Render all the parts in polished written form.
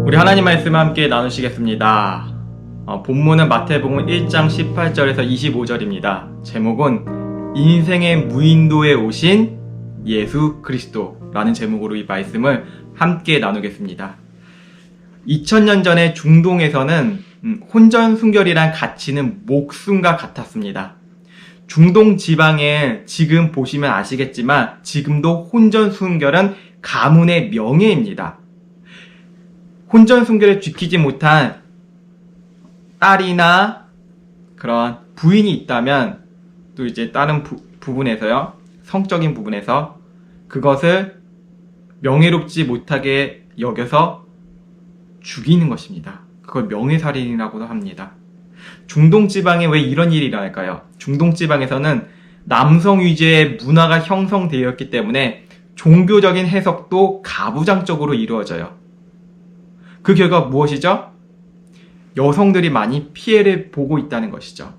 우리 하나님 말씀 함께 나누시겠습니다. 본문은 마태복음 1장 18절에서 25절입니다. 제목은 인생의 무인도에 오신 예수 그리스도라는 제목으로 이 말씀을 함께 나누겠습니다. 2000년 전에 중동에서는 혼전순결이란 가치는 목숨과 같았습니다. 중동 지방에 지금 보시면 아시겠지만 지금도 혼전순결은 가문의 명예입니다. 혼전순결을 지키지 못한 딸이나 그런 부인이 있다면 또 이제 다른 부분에서요, 성적인 부분에서 그것을 명예롭지 못하게 여겨서 죽이는 것입니다. 그걸 명예살인이라고도 합니다. 중동 지방에 왜 이런 일이 일어날까요? 중동 지방에서는 남성 위주의 문화가 형성되었기 때문에 종교적인 해석도 가부장적으로 이루어져요. 그 결과 무엇이죠? 여성들이 많이 피해를 보고 있다는 것이죠.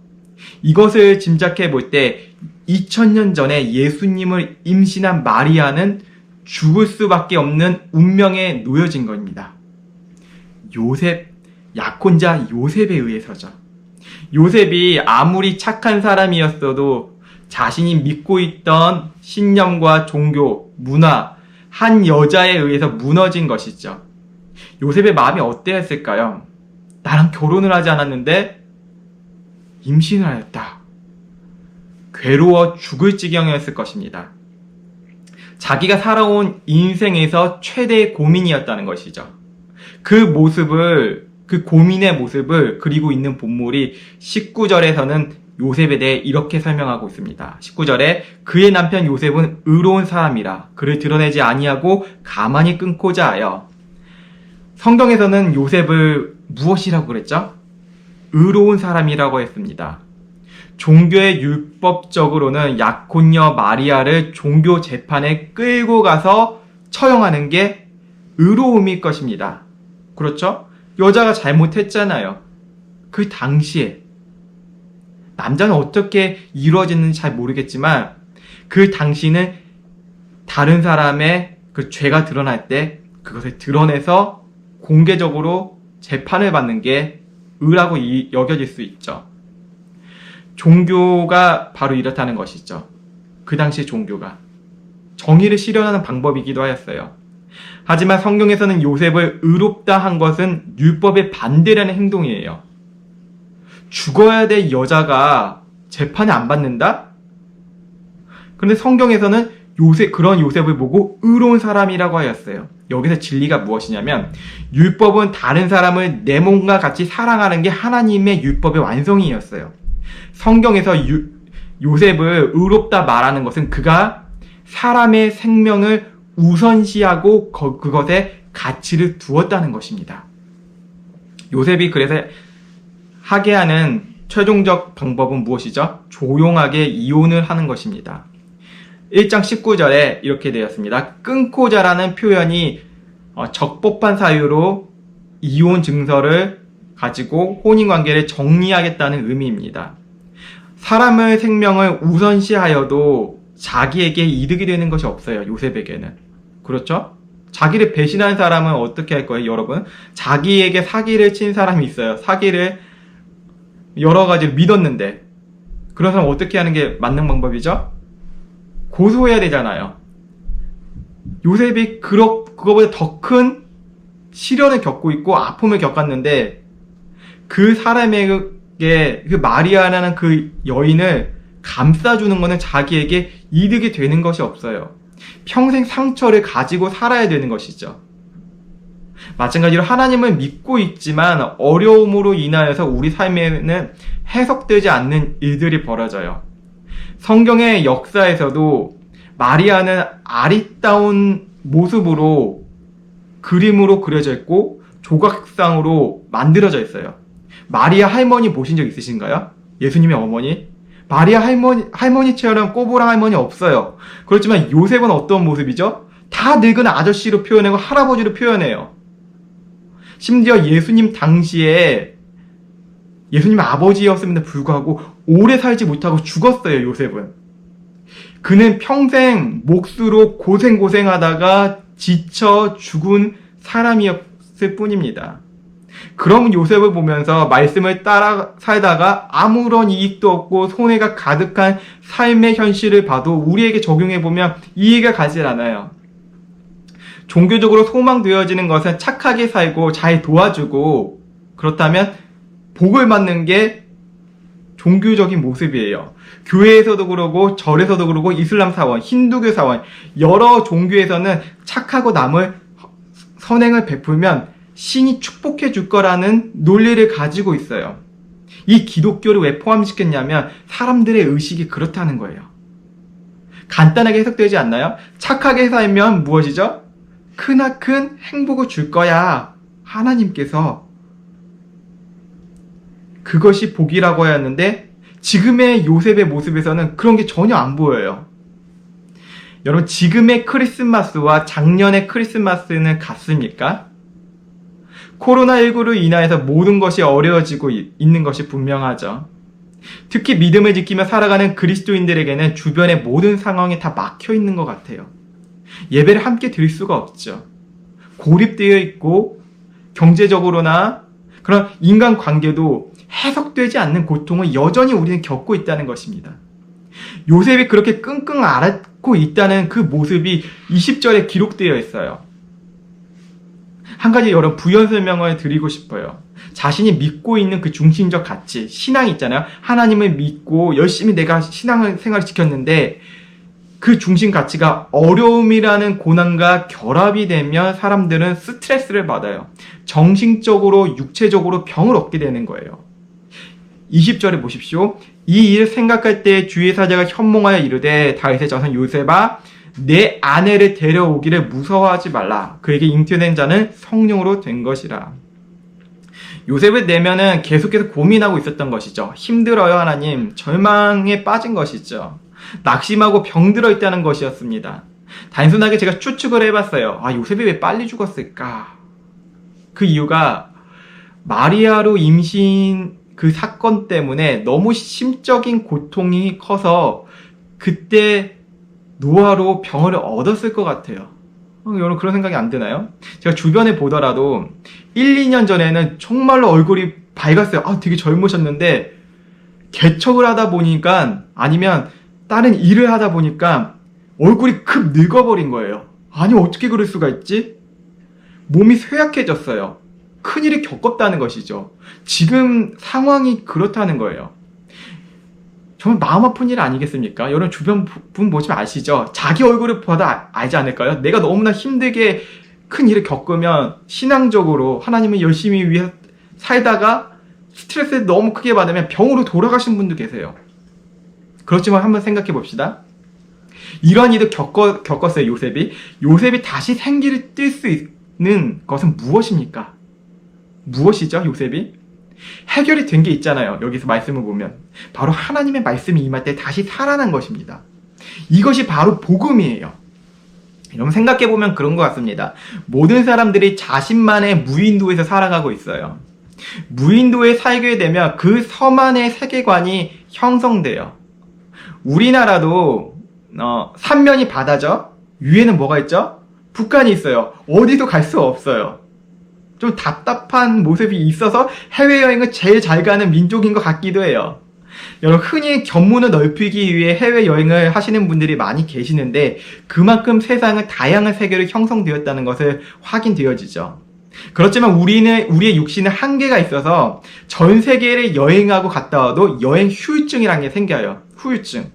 이것을 짐작해 볼 때 2000년 전에 예수님을 임신한 마리아는 죽을 수밖에 없는 운명에 놓여진 겁니다. 약혼자 요셉에 의해서죠. 요셉이 아무리 착한 사람이었어도 자신이 믿고 있던 신념과 종교, 문화, 한 여자에 의해서 무너진 것이죠. 요셉의 마음이 어땠을까요? 나랑 결혼을 하지 않았는데 임신을 하였다. 괴로워 죽을 지경이었을 것입니다. 자기가 살아온 인생에서 최대의 고민이었다는 것이죠. 그 고민의 모습을 그리고 있는 본물이 19절에서는 요셉에 대해 이렇게 설명하고 있습니다. 19절에 그의 남편 요셉은 의로운 사람이라 그를 드러내지 아니하고 가만히 끊고자 하여. 성경에서는 요셉을 무엇이라고 그랬죠? 의로운 사람이라고 했습니다. 종교의 율법적으로는 약혼녀 마리아를 종교 재판에 끌고 가서 처형하는 게 의로움일 것입니다. 그렇죠? 여자가 잘못했잖아요. 그 당시에 남자는 어떻게 이루어지는지 잘 모르겠지만 그 당시는 다른 사람의 그 죄가 드러날 때 그것을 드러내서 공개적으로 재판을 받는 게 의라고 여겨질 수 있죠. 종교가 바로 이렇다는 것이죠. 그 당시 종교가 정의를 실현하는 방법이기도 하였어요. 하지만 성경에서는 요셉을 의롭다 한 것은 율법의 반대라는 행동이에요. 죽어야 될 여자가 재판을 안 받는다? 그런데 성경에서는 그런 요셉을 보고 의로운 사람이라고 하였어요. 여기서 진리가 무엇이냐면 율법은 다른 사람을 내 몸과 같이 사랑하는 게 하나님의 율법의 완성이었어요. 성경에서 요셉을 의롭다 말하는 것은 그가 사람의 생명을 우선시하고 그것에 가치를 두었다는 것입니다. 요셉이 그래서 하게 하는 최종적 방법은 무엇이죠? 조용하게 이혼을 하는 것입니다. 1장 19절에 이렇게 되었습니다. 끊고자라는 표현이 적법한 사유로 이혼 증서를 가지고 혼인관계를 정리하겠다는 의미입니다. 사람의 생명을 우선시하여도 자기에게 이득이 되는 것이 없어요. 요셉에게는. 그렇죠? 자기를 배신한 사람은 어떻게 할 거예요, 여러분? 자기에게 사기를 친 사람이 있어요. 사기를 여러 가지로 믿었는데 그런 사람 어떻게 하는 게 맞는 방법이죠? 고소해야 되잖아요. 요셉이 그거보다 더 큰 시련을 겪고 있고 아픔을 겪었는데 그 사람에게 그 마리아라는 그 여인을 감싸주는 것은 자기에게 이득이 되는 것이 없어요. 평생 상처를 가지고 살아야 되는 것이죠. 마찬가지로 하나님을 믿고 있지만 어려움으로 인하여서 우리 삶에는 해석되지 않는 일들이 벌어져요. 성경의 역사에서도 마리아는 아리따운 모습으로 그림으로 그려져 있고 조각상으로 만들어져 있어요. 마리아 할머니 보신 적 있으신가요? 예수님의 어머니? 마리아 할머니처럼 꼬부랑 할머니 없어요. 그렇지만 요셉은 어떤 모습이죠? 다 늙은 아저씨로 표현하고 할아버지로 표현해요. 심지어 예수님 당시에 예수님 아버지였음에도 불구하고 오래 살지 못하고 죽었어요, 요셉은. 그는 평생 몫으로 고생하다가 지쳐 죽은 살았을 뿐입니다. 그럼 요셉을 보면서 말씀을 따라 살다가 아무런 이익도 없고 손해가 가득한 삶의 현실을 봐도 우리에게 적용해보면 이해가 가질 않아요. 종교적으로 소망되어지는 것은 착하게 살고 잘 도와주고 그렇다면 복을 받는 게 종교적인 모습이에요. 교회에서도 그러고 절에서도 그러고 이슬람 사원, 힌두교 사원 여러 종교에서는 착하고 남을 선행을 베풀면 신이 축복해 줄 거라는 논리를 가지고 있어요. 이 기독교를 왜 포함시켰냐면 사람들의 의식이 그렇다는 거예요. 간단하게 해석되지 않나요? 착하게 살면 무엇이죠? 크나큰 행복을 줄 거야. 하나님께서. 그것이 복이라고 하였는데 지금의 요셉의 모습에서는 그런 게 전혀 안 보여요. 여러분, 지금의 크리스마스와 작년의 크리스마스는 같습니까? 코로나19로 인하여서 모든 것이 어려워지고 있는 것이 분명하죠. 특히 믿음을 지키며 살아가는 그리스도인들에게는 주변의 모든 상황이 다 막혀 있는 것 같아요. 예배를 함께 드릴 수가 없죠. 고립되어 있고 경제적으로나 그런 인간관계도 해석되지 않는 고통을 여전히 우리는 겪고 있다는 것입니다. 요셉이 그렇게 끙끙 앓고 있다는 그 모습이 20절에 기록되어 있어요. 한 가지 여러분 부연 설명을 드리고 싶어요. 자신이 믿고 있는 그 중심적 가치, 신앙이 있잖아요. 하나님을 믿고 열심히 내가 신앙생활을 지켰는데 그 중심 가치가 어려움이라는 고난과 결합이 되면 사람들은 스트레스를 받아요. 정신적으로, 육체적으로 병을 얻게 되는 거예요. 20절에 보십시오. 이 일을 생각할 때 주의 사자가 현몽하여 이르되 다윗의 자손 요셉아 내 아내를 데려오기를 무서워하지 말라. 그에게 잉태된 자는 성령으로 된 것이라. 요셉을 내면은 계속해서 고민하고 있었던 것이죠. 힘들어요 하나님. 절망에 빠진 것이죠. 낙심하고 병들어 있다는 것이었습니다. 단순하게 제가 추측을 해봤어요. 요셉이 왜 빨리 죽었을까? 그 이유가 마리아로 임신 그 사건 때문에 너무 심적인 고통이 커서 그때 노화로 병을 얻었을 것 같아요. 여러분 그런 생각이 안 드나요? 제가 주변에 보더라도 1, 2년 전에는 정말로 얼굴이 밝았어요. 되게 젊으셨는데 개척을 하다 보니까 아니면 다른 일을 하다 보니까 얼굴이 급 늙어버린 거예요. 아니 어떻게 그럴 수가 있지? 몸이 쇠약해졌어요. 큰일이 겪었다는 것이죠. 지금 상황이 그렇다는 거예요. 정말 마음 아픈 일 아니겠습니까? 여러분 주변 분 보시면 아시죠? 자기 얼굴을 봐도 알지 않을까요? 내가 너무나 힘들게 큰 일을 겪으면 신앙적으로 하나님을 열심히 위해 살다가 스트레스를 너무 크게 받으면 병으로 돌아가신 분도 계세요. 그렇지만 한번 생각해 봅시다. 이러한 일을 겪었어요, 요셉이. 요셉이 다시 생기를 띨 수 있는 것은 무엇입니까? 무엇이죠, 요셉이? 해결이 된 게 있잖아요. 여기서 말씀을 보면. 바로 하나님의 말씀이 임할 때 다시 살아난 것입니다. 이것이 바로 복음이에요. 여러분 생각해보면 그런 것 같습니다. 모든 사람들이 자신만의 무인도에서 살아가고 있어요. 무인도에 살게 되면 그 섬안의 세계관이 형성돼요. 우리나라도 삼면이 바다죠. 위에는 뭐가 있죠? 북한이 있어요. 어디도 갈 수 없어요. 좀 답답한 모습이 있어서 해외여행을 제일 잘 가는 민족인 것 같기도 해요. 여러분 흔히 견문을 넓히기 위해 해외여행을 하시는 분들이 많이 계시는데 그만큼 세상은 다양한 세계로 형성되었다는 것을 확인되어지죠. 그렇지만 우리의 육신은 한계가 있어서 전 세계를 여행하고 갔다 와도 여행 후유증이라는 게 생겨요. 후유증.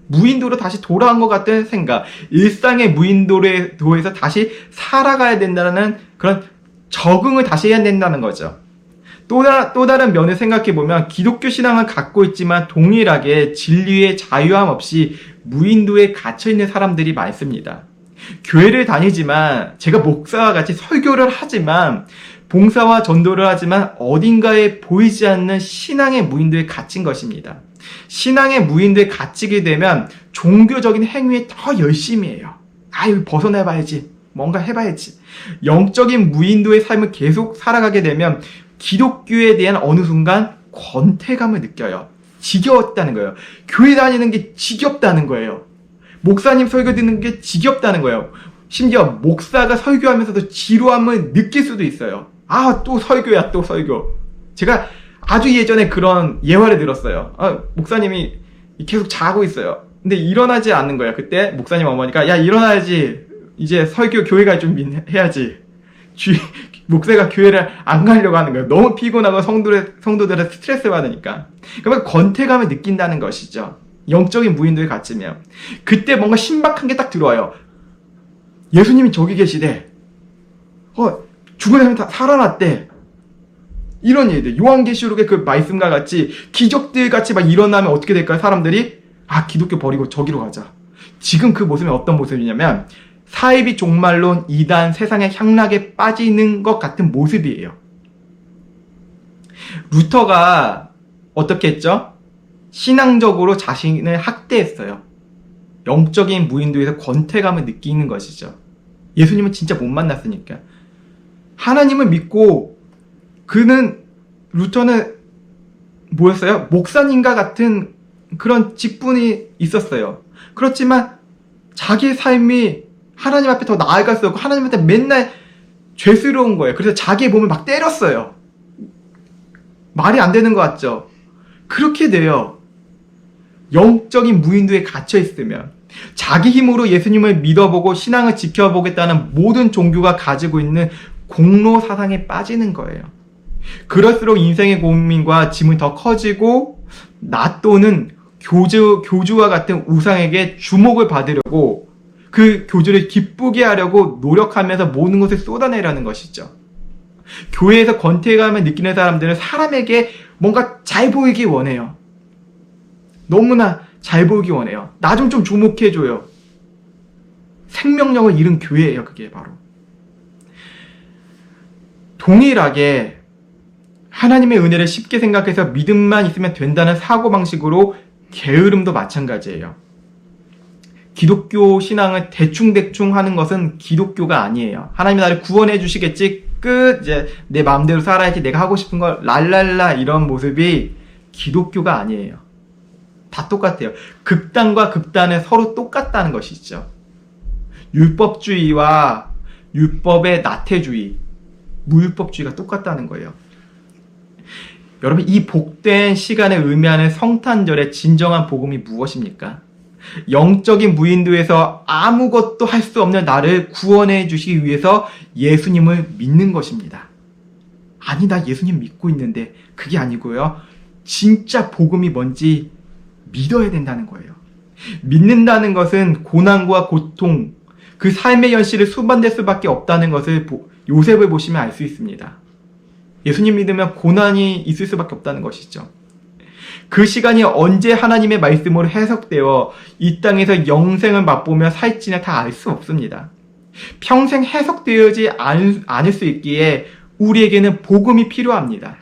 무인도로 다시 돌아온 것 같은 생각. 일상의 무인도에서 다시 살아가야 된다는 그런 적응을 다시 해야 된다는 거죠. 또 다른 면을 생각해보면 기독교 신앙을 갖고 있지만 동일하게 진리의 자유함 없이 무인도에 갇혀있는 사람들이 많습니다. 교회를 다니지만 제가 목사와 같이 설교를 하지만 봉사와 전도를 하지만 어딘가에 보이지 않는 신앙의 무인도에 갇힌 것입니다. 신앙의 무인도에 갇히게 되면 종교적인 행위에 더 열심히 해요. 여기 벗어나봐야지. 뭔가 해봐야지. 영적인 무인도의 삶을 계속 살아가게 되면 기독교에 대한 어느 순간 권태감을 느껴요. 지겨웠다는 거예요. 교회 다니는 게 지겹다는 거예요. 목사님 설교 듣는 게 지겹다는 거예요. 심지어 목사가 설교하면서도 지루함을 느낄 수도 있어요. 아, 또 설교야, 또 설교. 제가 아주 예전에 그런 예화를 들었어요. 목사님이 계속 자고 있어요. 근데 일어나지 않는 거야. 그때 목사님 어머니가, 야, 일어나야지. 이제 설교 교회 갈 준비해야지. 목사가 교회를 안 가려고 하는 거예요. 너무 피곤하고 성도들은 스트레스 받으니까. 그러면 권태감을 느낀다는 것이죠. 영적인 무인도에 갇히면. 그때 뭔가 신박한 게 딱 들어와요. 예수님이 저기 계시대. 죽은 사람이 다 살아났대. 이런 일들. 요한계시록의 그 말씀과 같이 기적들 같이 막 일어나면 어떻게 될까요? 사람들이 기독교 버리고 저기로 가자. 지금 그 모습이 어떤 모습이냐면 사이비 종말론 이단 세상의 향락에 빠지는 것 같은 모습이에요. 루터가 어떻게 했죠? 신앙적으로 자신을 학대했어요. 영적인 무인도에서 권태감을 느끼는 것이죠. 예수님은 진짜 못 만났으니까. 하나님을 믿고 루터는 뭐였어요? 목사님과 같은 그런 직분이 있었어요. 그렇지만 자기의 삶이 하나님 앞에 더 나아갈 수 없고 하나님한테 맨날 죄스러운 거예요. 그래서 자기의 몸을 막 때렸어요. 말이 안 되는 것 같죠? 그렇게 돼요. 영적인 무인도에 갇혀 있으면 자기 힘으로 예수님을 믿어보고 신앙을 지켜보겠다는 모든 종교가 가지고 있는 공로 사상에 빠지는 거예요. 그럴수록 인생의 고민과 짐은 더 커지고 나 또는 교주와 같은 우상에게 주목을 받으려고 그 교주를 기쁘게 하려고 노력하면서 모든 것을 쏟아내려는 것이죠. 교회에서 권태감을 느끼는 사람들은 사람에게 뭔가 잘 보이기 원해요. 너무나 잘 보이기 원해요. 나 좀 주목해줘요. 생명력을 잃은 교회예요. 그게 바로. 동일하게 하나님의 은혜를 쉽게 생각해서 믿음만 있으면 된다는 사고방식으로 게으름도 마찬가지예요. 기독교 신앙을 대충대충 하는 것은 기독교가 아니에요. 하나님이 나를 구원해 주시겠지, 끝, 이제 내 마음대로 살아야지, 내가 하고 싶은 걸 랄랄라 이런 모습이 기독교가 아니에요. 다 똑같아요. 극단과 극단은 서로 똑같다는 것이죠. 율법주의와 율법의 나태주의, 무율법주의가 똑같다는 거예요. 여러분, 이 복된 시간을 의미하는 성탄절의 진정한 복음이 무엇입니까? 영적인 무인도에서 아무것도 할 수 없는 나를 구원해 주시기 위해서 예수님을 믿는 것입니다. 아니, 나 예수님 믿고 있는데. 그게 아니고요. 진짜 복음이 뭔지 믿어야 된다는 거예요. 믿는다는 것은 고난과 고통, 그 삶의 현실을 수반될 수밖에 없다는 것을 요셉을 보시면 알 수 있습니다. 예수님 믿으면 고난이 있을 수밖에 없다는 것이죠. 그 시간이 언제 하나님의 말씀으로 해석되어 이 땅에서 영생을 맛보며 살지는 다 알 수 없습니다. 평생 해석되어지 않을 수 있기에 우리에게는 복음이 필요합니다.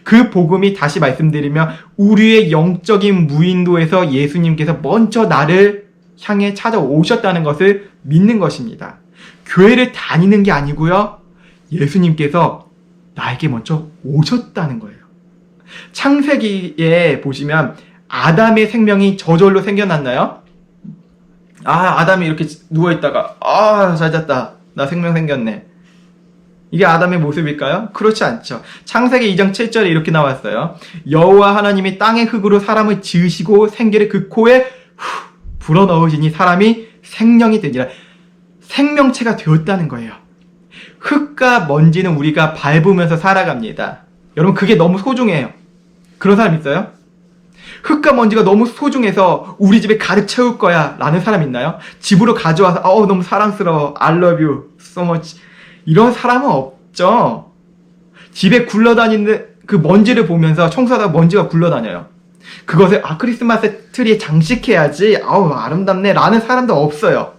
그 복음이, 다시 말씀드리면, 우리의 영적인 무인도에서 예수님께서 먼저 나를 향해 찾아오셨다는 것을 믿는 것입니다. 교회를 다니는 게 아니고요, 예수님께서 나에게 먼저 오셨다는 거예요. 창세기에 보시면 아담의 생명이 저절로 생겨났나요? 아담이 이렇게 누워있다가 잘 잤다, 나 생명 생겼네, 이게 아담의 모습일까요? 그렇지 않죠. 창세기 2장 7절에 이렇게 나왔어요. 여호와 하나님이 땅의 흙으로 사람을 지으시고 생기를 그 코에 불어넣으시니 사람이 생명이 되니라. 생명체가 되었다는 거예요. 흙과 먼지는 우리가 밟으면서 살아갑니다. 여러분, 그게 너무 소중해요. 그런 사람 있어요? 흙과 먼지가 너무 소중해서 우리 집에 가득 채울 거야 라는 사람 있나요? 집으로 가져와서 너무 사랑스러워, I love you so much, 이런 사람은 없죠. 집에 굴러다니는 그 먼지를 보면서 청소하다가 먼지가 굴러다녀요. 그것을 크리스마스 트리에 장식해야지, 아름답네 라는 사람도 없어요.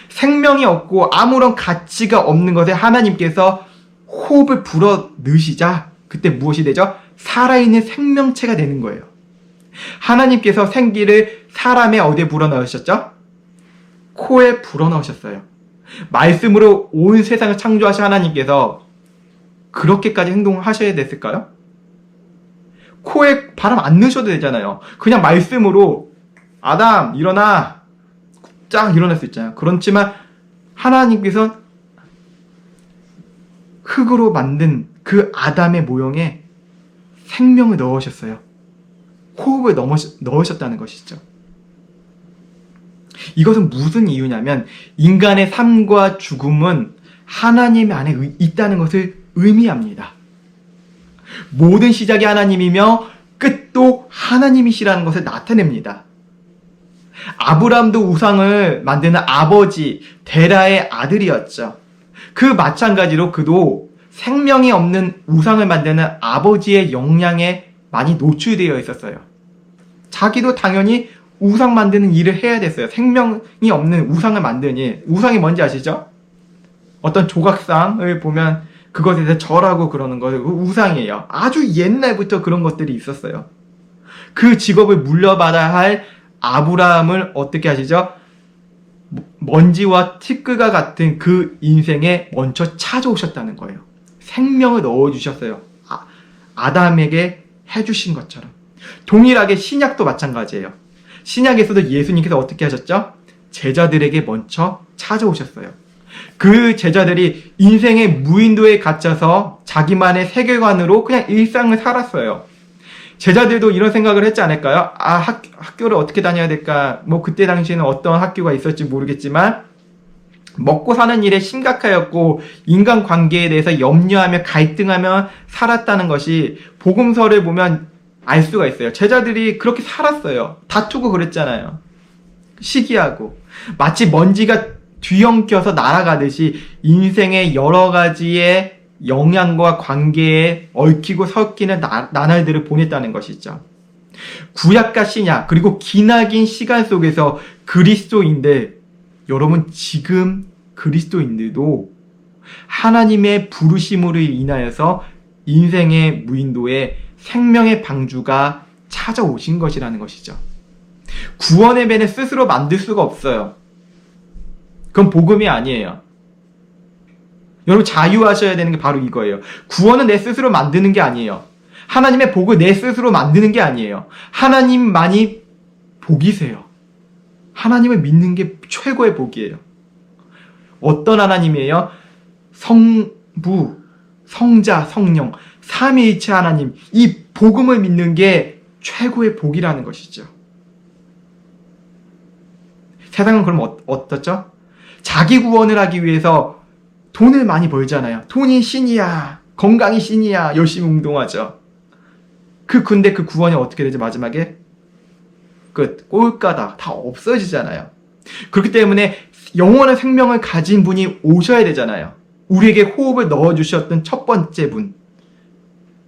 생명이 없고 아무런 가치가 없는 것에 하나님께서 호흡을 불어 넣으시자 그때 무엇이 되죠? 살아있는 생명체가 되는 거예요. 하나님께서 생기를 사람의 어디에 불어 넣으셨죠? 코에 불어 넣으셨어요. 말씀으로 온 세상을 창조하신 하나님께서 그렇게까지 행동을 하셔야 됐을까요? 코에 바람 안 넣으셔도 되잖아요. 그냥 말씀으로 아담 일어나, 쫙 일어날 수 있잖아요. 그렇지만 하나님께서 흙으로 만든 그 아담의 모형에 생명을 넣으셨어요. 호흡을 넣으셨다는 것이죠. 이것은 무슨 이유냐면 인간의 삶과 죽음은 하나님 안에 있다는 것을 의미합니다. 모든 시작이 하나님이며 끝도 하나님이시라는 것을 나타냅니다. 아브라함도 우상을 만드는 아버지 데라의 아들이었죠. 그 마찬가지로 그도 생명이 없는 우상을 만드는 아버지의 영향에 많이 노출되어 있었어요. 자기도 당연히 우상 만드는 일을 해야 됐어요. 생명이 없는 우상을 만드는 일. 우상이 뭔지 아시죠? 어떤 조각상을 보면 그것에 대해서 절하고 그러는 거 우상이에요. 아주 옛날부터 그런 것들이 있었어요. 그 직업을 물려받아야 할 아브라함을 어떻게 하시죠? 먼지와 티끌과 같은 그 인생에 먼저 찾아오셨다는 거예요. 생명을 넣어주셨어요. 아담에게 해주신 것처럼. 동일하게 신약도 마찬가지예요. 신약에서도 예수님께서 어떻게 하셨죠? 제자들에게 먼저 찾아오셨어요. 그 제자들이 인생의 무인도에 갇혀서 자기만의 세계관으로 그냥 일상을 살았어요. 제자들도 이런 생각을 했지 않을까요? 학교를 어떻게 다녀야 될까? 뭐 그때 당시에는 어떤 학교가 있었지 모르겠지만 먹고 사는 일에 심각하였고 인간관계에 대해서 염려하며 갈등하며 살았다는 것이 복음서를 보면 알 수가 있어요. 제자들이 그렇게 살았어요. 다투고 그랬잖아요. 시기하고 마치 먼지가 뒤엉켜서 날아가듯이 인생의 여러 가지의 영향과 관계에 얽히고 섞이는 나날들을 보냈다는 것이죠. 구약과 신약 그리고 기나긴 시간 속에서 그리스도인들, 여러분 지금 그리스도인들도 하나님의 부르심으로 인하여서 인생의 무인도에 생명의 방주가 찾아오신 것이라는 것이죠. 구원의 배는 스스로 만들 수가 없어요. 그건 복음이 아니에요. 여러분 자유하셔야 되는 게 바로 이거예요. 구원은 내 스스로 만드는 게 아니에요. 하나님의 복을 내 스스로 만드는 게 아니에요. 하나님만이 복이세요. 하나님을 믿는 게 최고의 복이에요. 어떤 하나님이에요? 성부, 성자, 성령, 삼위일체 하나님, 이 복음을 믿는 게 최고의 복이라는 것이죠. 세상은 그럼 어떻죠? 자기 구원을 하기 위해서 돈을 많이 벌잖아요. 돈이 신이야, 건강이 신이야, 열심히 운동하죠. 근데 그 구원이 어떻게 되죠? 마지막에 끝, 꼴까닥 다 없어지잖아요. 그렇기 때문에 영원한 생명을 가진 분이 오셔야 되잖아요. 우리에게 호흡을 넣어주셨던 첫 번째 분,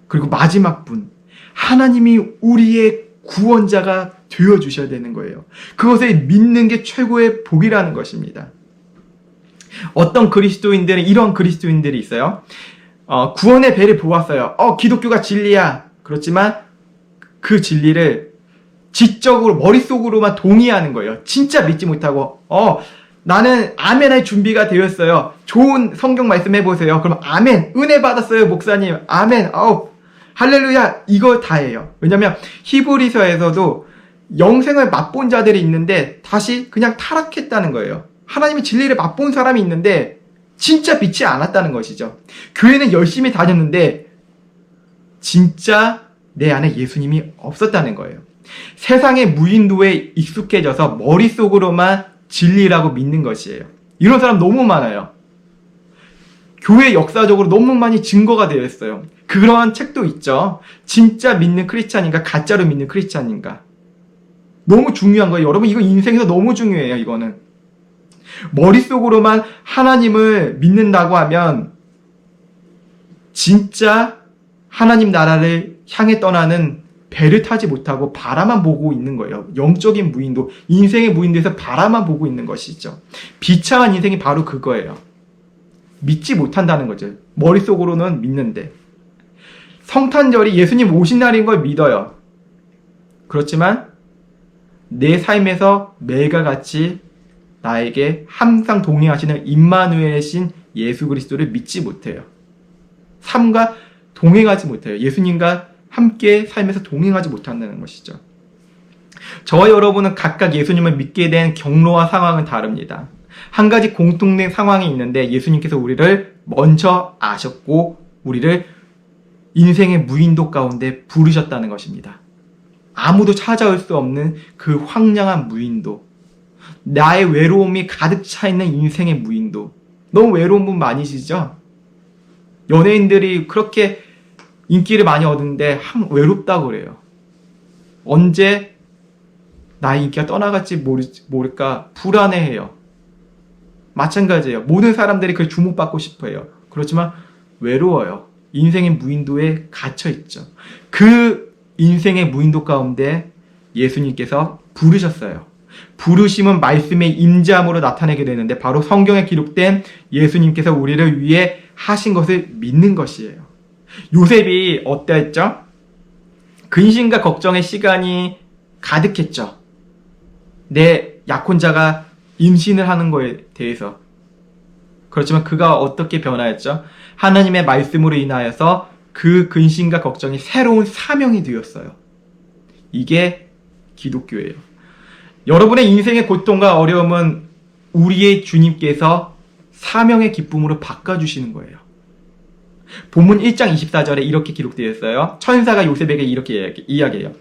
그리고 마지막 분, 하나님이 우리의 구원자가 되어주셔야 되는 거예요. 그것을 믿는 게 최고의 복이라는 것입니다. 어떤 그리스도인들은 이런 그리스도인들이 있어요. 구원의 배를 보았어요. 기독교가 진리야. 그렇지만 그 진리를 지적으로 머릿속으로만 동의하는 거예요. 진짜 믿지 못하고 나는 아멘 할 준비가 되었어요. 좋은 성경 말씀 해보세요. 그럼 아멘, 은혜 받았어요 목사님, 아멘, 할렐루야, 이거 다 해요. 왜냐면 히브리서에서도 영생을 맛본 자들이 있는데 다시 그냥 타락했다는 거예요. 하나님의 진리를 맛본 사람이 있는데 진짜 믿지 않았다는 것이죠. 교회는 열심히 다녔는데 진짜 내 안에 예수님이 없었다는 거예요. 세상의 무인도에 익숙해져서 머릿속으로만 진리라고 믿는 것이에요. 이런 사람 너무 많아요. 교회 역사적으로 너무 많이 증거가 되어 있어요. 그런 책도 있죠. 진짜 믿는 크리스찬인가 가짜로 믿는 크리스찬인가. 너무 중요한 거예요. 여러분 이거 인생에서 너무 중요해요. 이거는 머릿속으로만 하나님을 믿는다고 하면 진짜 하나님 나라를 향해 떠나는 배를 타지 못하고 바라만 보고 있는 거예요. 영적인 무인도, 인생의 무인도에서 바라만 보고 있는 것이죠. 비참한 인생이 바로 그거예요. 믿지 못한다는 거죠. 머릿속으로는 믿는데. 성탄절이 예수님 오신 날인 걸 믿어요. 그렇지만 내 삶에서 매일과 같이 나에게 항상 동행하시는 임마누엘의 신 예수 그리스도를 믿지 못해요. 삶과 동행하지 못해요. 예수님과 함께 삶에서 동행하지 못한다는 것이죠. 저와 여러분은 각각 예수님을 믿게 된 경로와 상황은 다릅니다. 한 가지 공통된 상황이 있는데 예수님께서 우리를 먼저 아셨고 우리를 인생의 무인도 가운데 부르셨다는 것입니다. 아무도 찾아올 수 없는 그 황량한 무인도, 나의 외로움이 가득 차 있는 인생의 무인도. 너무 외로운 분 많으시죠? 연예인들이 그렇게 인기를 많이 얻는데 외롭다고 그래요. 언제 나의 인기가 떠나갈지 모를까 불안해해요. 마찬가지예요. 모든 사람들이 그걸 주목받고 싶어해요. 그렇지만 외로워요. 인생의 무인도에 갇혀있죠. 그 인생의 무인도 가운데 예수님께서 부르셨어요. 부르심은 말씀의 임재함으로 나타내게 되는데 바로 성경에 기록된 예수님께서 우리를 위해 하신 것을 믿는 것이에요. 요셉이 어땠죠? 근심과 걱정의 시간이 가득했죠. 내 약혼자가 임신을 하는 거에 대해서. 그렇지만 그가 어떻게 변화했죠? 하나님의 말씀으로 인하여서 그 근심과 걱정이 새로운 사명이 되었어요. 이게 기독교예요. 여러분의 인생의 고통과 어려움은 우리의 주님께서 사명의 기쁨으로 바꿔주시는 거예요. 본문 1장 24절에 이렇게 기록되어 있어요. 천사가 요셉에게 이렇게 이야기해요.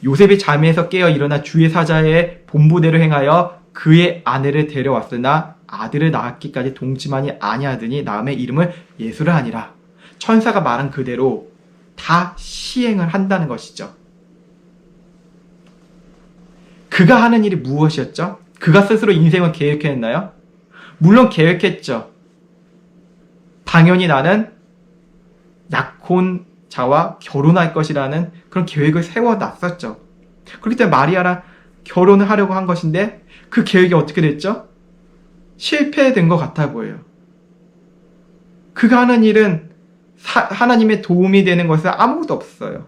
요셉이 잠에서 깨어 일어나 주의 사자의 본보대로 행하여 그의 아내를 데려왔으나 아들을 낳았기까지 동침하니 아니하더니 낳음의 이름을 예수라 하니라. 천사가 말한 그대로 다 시행을 한다는 것이죠. 그가 하는 일이 무엇이었죠? 그가 스스로 인생을 계획했나요? 물론 계획했죠. 당연히 나는 약혼자와 결혼할 것이라는 그런 계획을 세워놨었죠. 그렇기 때문에 마리아랑 결혼을 하려고 한 것인데 그 계획이 어떻게 됐죠? 실패된 것 같아 보여요. 그가 하는 일은 하나님의 도움이 되는 것은 아무것도 없어요.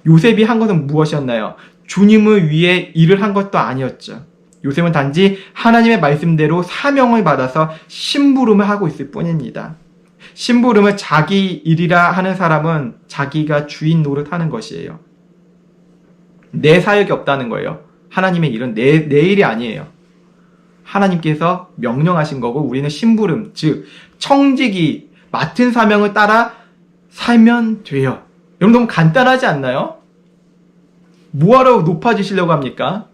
요셉이 한 것은 무엇이었나요? 주님을 위해 일을 한 것도 아니었죠. 요셉은 단지 하나님의 말씀대로 사명을 받아서 심부름을 하고 있을 뿐입니다. 심부름을 자기 일이라 하는 사람은 자기가 주인 노릇하는 것이에요. 내 사역이 없다는 거예요. 하나님의 일은 내 일이 아니에요. 하나님께서 명령하신 거고 우리는 심부름, 즉 청지기, 맡은 사명을 따라 살면 돼요. 여러분 너무 간단하지 않나요? 뭐하러 높아지시려고 합니까?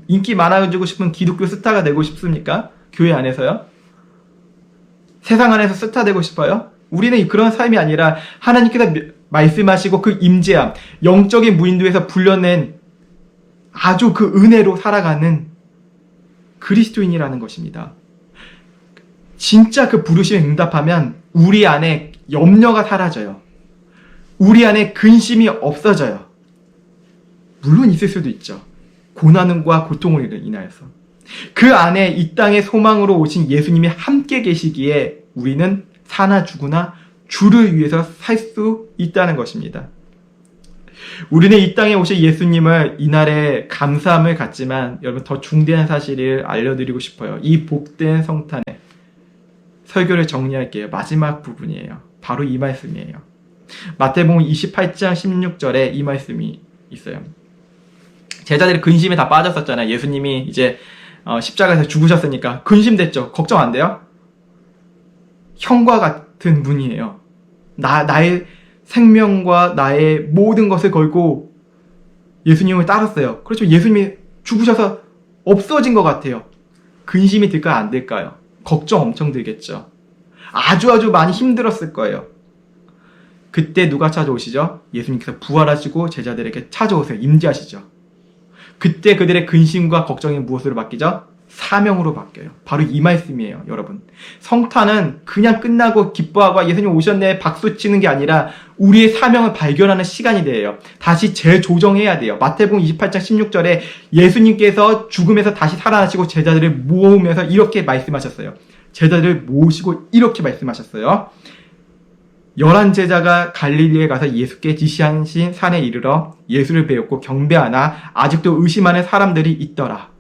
인기 많아지고 싶은 기독교 스타가 되고 싶습니까? 교회 안에서요? 세상 안에서 스타 되고 싶어요? 우리는 그런 삶이 아니라 하나님께서 말씀하시고 그 임재함, 영적인 무인도에서 불려낸 아주 그 은혜로 살아가는 그리스도인이라는 것입니다. 진짜 그 부르심에 응답하면 우리 안에 염려가 사라져요. 우리 안에 근심이 없어져요. 물론 있을 수도 있죠. 고난과 고통을 인하여서. 그 안에 이 땅의 소망으로 오신 예수님이 함께 계시기에 우리는 사나 죽으나 주를 위해서 살 수 있다는 것입니다. 우리는 이 땅에 오신 예수님을 이날에 감사함을 갖지만 여러분 더 중대한 사실을 알려드리고 싶어요. 이 복된 성탄에 설교를 정리할게요. 마지막 부분이에요. 바로 이 말씀이에요. 마태복음 28장 16절에 이 말씀이 있어요. 제자들이 근심에 다 빠졌었잖아요. 예수님이 이제 십자가에서 죽으셨으니까 근심됐죠. 걱정 안 돼요? 형과 같은 분이에요. 나의 생명과 나의 모든 것을 걸고 예수님을 따랐어요. 그렇죠. 예수님이 죽으셔서 없어진 것 같아요. 근심이 들까요? 안 들까요? 걱정 엄청 들겠죠. 아주 많이 힘들었을 거예요. 그때 누가 찾아오시죠? 예수님께서 부활하시고 제자들에게 찾아오세요. 임재하시죠. 그때 그들의 근심과 걱정이 무엇으로 바뀌죠? 사명으로 바뀌어요. 바로 이 말씀이에요, 여러분. 성탄은 그냥 끝나고 기뻐하고 예수님 오셨네 박수 치는 게 아니라 우리의 사명을 발견하는 시간이 돼요. 다시 재조정해야 돼요. 마태복음 28장 16절에 예수님께서 죽음에서 다시 살아나시고 제자들을 모으면서 이렇게 말씀하셨어요. 제자들을 모으시고 이렇게 말씀하셨어요. 11제자가 갈릴리에 가서 예수께 지시하신 산에 이르러 예수를 배웠고 경배하나 아직도 의심하는 사람들이 있더라.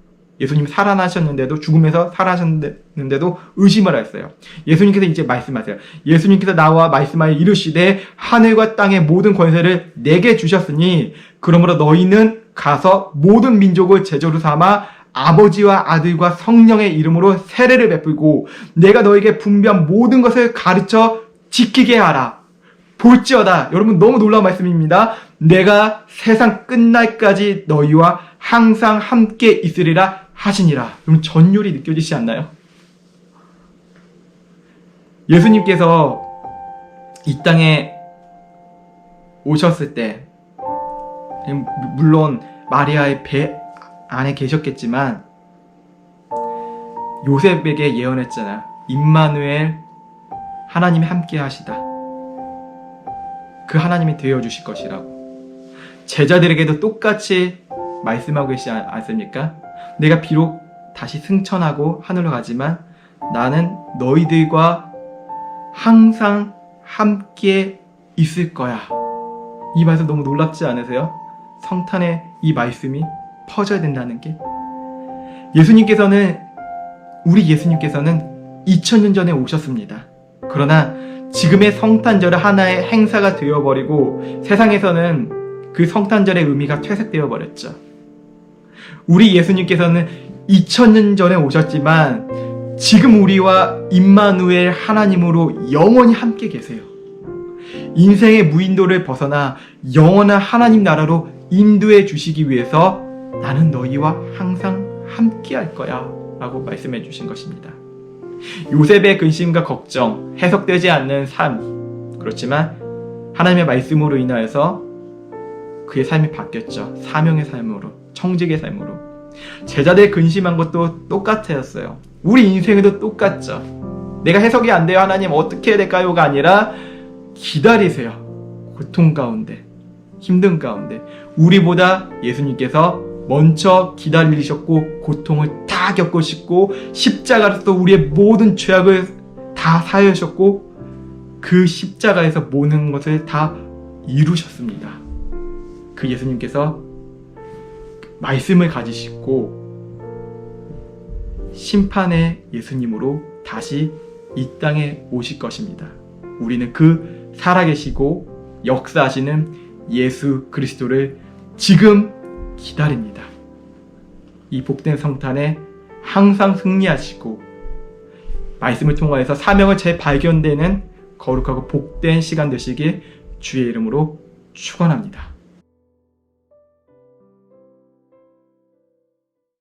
예수님 살아나셨는데도 죽음에서 살아나셨는데도 의심을 했어요. 예수님께서 이제 말씀하세요. 예수님께서 나와 말씀하여 이르시되 하늘과 땅의 모든 권세를 내게 주셨으니 그러므로 너희는 가서 모든 민족을 제자로 삼아 아버지와 아들과 성령의 이름으로 세례를 베풀고 내가 너에게 분비한 모든 것을 가르쳐 지키게 하라. 볼지어다. 여러분 너무 놀라운 말씀입니다. 내가 세상 끝날까지 너희와 항상 함께 있으리라 하시니라. 여러분 전율이 느껴지지 않나요? 예수님께서 이 땅에 오셨을 때 물론 마리아의 배 안에 계셨겠지만 요셉에게 예언했잖아요. 임마누엘, 하나님이 함께 하시다. 그 하나님이 되어주실 것이라고. 제자들에게도 똑같이 말씀하고 계시지 않습니까? 내가 비록 다시 승천하고 하늘로 가지만 나는 너희들과 항상 함께 있을 거야. 이 말씀 너무 놀랍지 않으세요? 성탄의 이 말씀이 퍼져야 된다는 게. 우리 예수님께서는 2000년 전에 오셨습니다. 그러나 지금의 성탄절은 하나의 행사가 되어버리고 세상에서는 그 성탄절의 의미가 퇴색되어 버렸죠. 우리 예수님께서는 2000년 전에 오셨지만 지금 우리와 임마누엘 하나님으로 영원히 함께 계세요. 인생의 무인도를 벗어나 영원한 하나님 나라로 인도해 주시기 위해서 나는 너희와 항상 함께 할 거야 라고 말씀해 주신 것입니다. 요셉의 근심과 걱정, 해석되지 않는 삶, 그렇지만 하나님의 말씀으로 인하여서 그의 삶이 바뀌었죠. 사명의 삶으로, 청직의 삶으로. 제자들 근심한 것도 똑같았어요. 우리 인생에도 똑같죠. 내가 해석이 안 돼요. 하나님 어떻게 해야 될까요가 아니라 기다리세요. 고통 가운데, 힘든 가운데 우리보다 예수님께서 먼저 기다리셨고 고통을 다 겪으시고 십자가로서 우리의 모든 죄악을 다 사하셨고 그 십자가에서 모든 것을 다 이루셨습니다. 그 예수님께서 말씀을 가지시고 심판의 예수님으로 다시 이 땅에 오실 것입니다. 우리는 그 살아계시고 역사하시는 예수 그리스도를 지금 기다립니다. 이 복된 성탄에 항상 승리하시고 말씀을 통하여서 사명을 재발견되는 거룩하고 복된 시간 되시길 주의 이름으로 축원합니다.